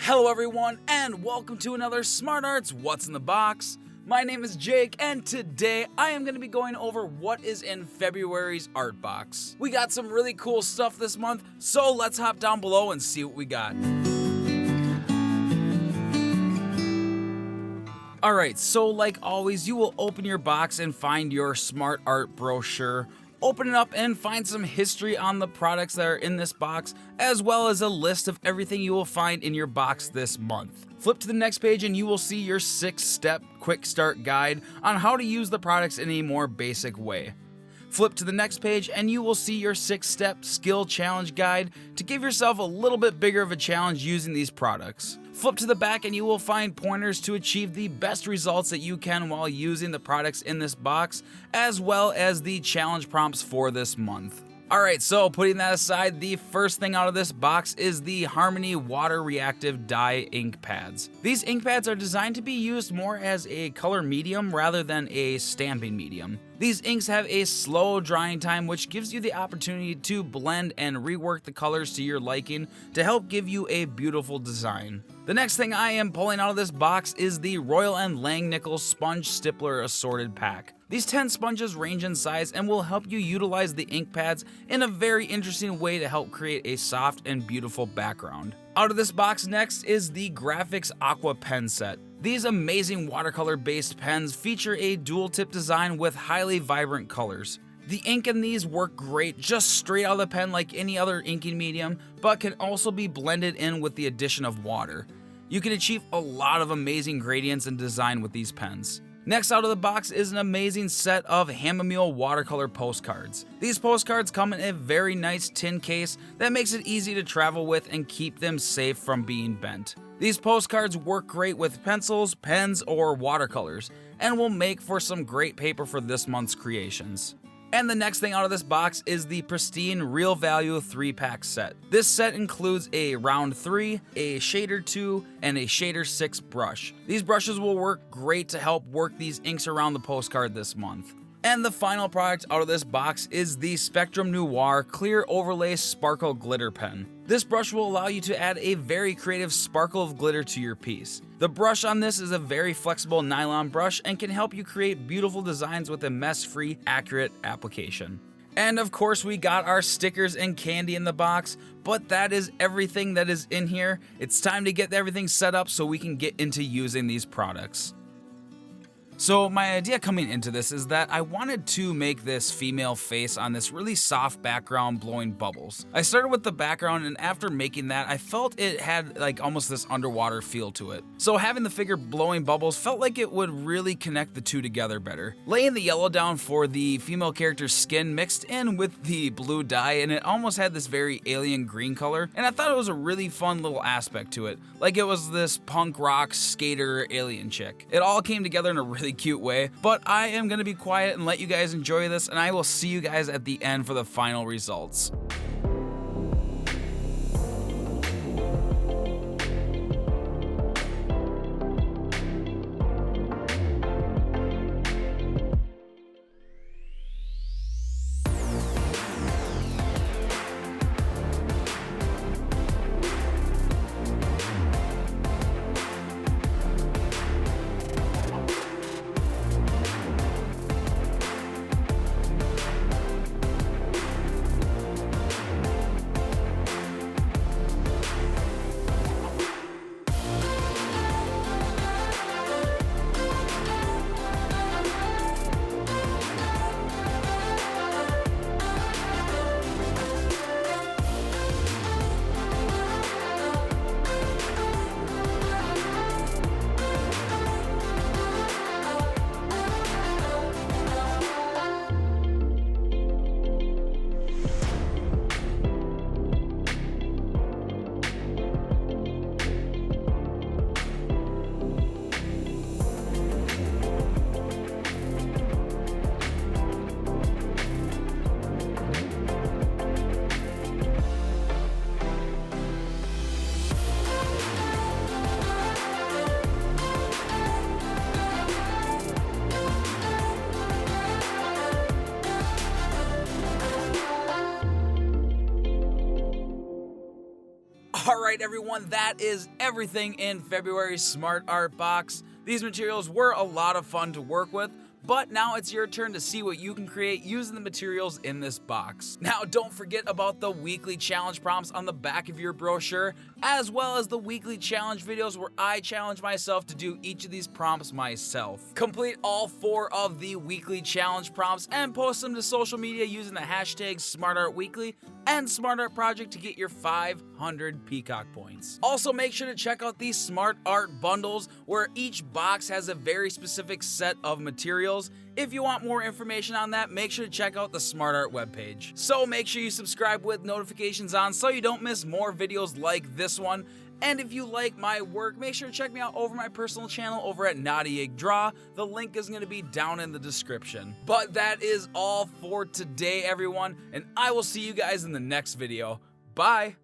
Hello everyone, and welcome to another Smart Arts What's in the Box. My name is Jake, and today I am going to be going over what is in February's art box. We got some really cool stuff this month, so let's hop down below and see what we got. Alright, so like always, you will open your box and find your Smart Art brochure. Open it up and find some history on the products that are in this box, as well as a list of everything you will find in your box this month. Flip to the next page and you will see your 6-step quick start guide on how to use the products in a more basic way. Flip to the next page and you will see your 6-step skill challenge guide to give yourself a little bit bigger of a challenge using these products. Flip to the back and you will find pointers to achieve the best results that you can while using the products in this box, as well as the challenge prompts for this month. Alright, so putting that aside, the first thing out of this box is the Harmony WATER-REACTIVE dye ink pads. These ink pads are designed to be used more as a color medium rather than a stamping medium. These inks have a slow drying time, which gives you the opportunity to blend and rework the colors to your liking to help give you a beautiful design. The next thing I am pulling out of this box is the Royal & Langnickel Sponge Stippler Assorted Pack. These 10 sponges range in size and will help you utilize the ink pads in a very interesting way to help create a soft and beautiful background. Out of this box next is the GRAPHIX AQUA pen set. These amazing watercolor based pens feature a dual tip design with highly vibrant colors. The ink in these work great just straight out of the pen like any other inking medium, but can also be blended in with the addition of water. You can achieve a lot of amazing gradients and design with these pens. Next out of the box is an amazing set of Hahnemuhle watercolor postcards. These postcards come in a very nice tin case that makes it easy to travel with and keep them safe from being bent. These postcards work great with pencils, pens, or watercolors, and will make for some great paper for this month's creations. And the next thing out of this box is the pristine Real Value 3-pack set. This set includes a round 3, a shader 2, and a shader 6 brush. These brushes will work great to help work these inks around the postcard this month. And the final product out of this box is the Spectrum Noir Clear Overlay Sparkle Glitter Pen. This brush will allow you to add a very creative sparkle of glitter to your piece. The brush on this is a very flexible nylon brush and can help you create beautiful designs with a mess-free, accurate application. And of course we got our stickers and candy in the box, but that is everything that is in here. It's time to get everything set up so we can get into using these products. So my idea coming into this is that I wanted to make this female face on this really soft background blowing bubbles. I started with the background, and after making that I felt it had like almost this underwater feel to it. So having the figure blowing bubbles felt like it would really connect the two together better. Laying the yellow down for the female character's skin mixed in with the blue dye, and it almost had this very alien green color, and I thought it was a really fun little aspect to it. Like it was this punk rock skater alien chick. It all came together in a really cute way, but I am going to be quiet and let you guys enjoy this, and I will see you guys at the end for the final results. Alright everyone, that is everything in February's Smart Art box. These materials were a lot of fun to work with, but now it's your turn to see what you can create using the materials in this box. Now don't forget about the weekly challenge prompts on the back of your brochure, as well as the weekly challenge videos where I challenge myself to do each of these prompts myself. Complete all 4 of the weekly challenge prompts and post them to social media using the hashtags SmartArtWeekly and SmartArtProject to get your 500 Peacock points. Also make sure to check out these Smart Art bundles where each box has a very specific set of materials. If you want more information on that, make sure to check out the Smart Art webpage. So make sure you subscribe with notifications on so you don't miss more videos like this one. And if you like my work, make sure to check me out over my personal channel over at Naughty Egg Draw. The link is going to be down in the description. But that is all for today, everyone, and I will see you guys in the next video. Bye!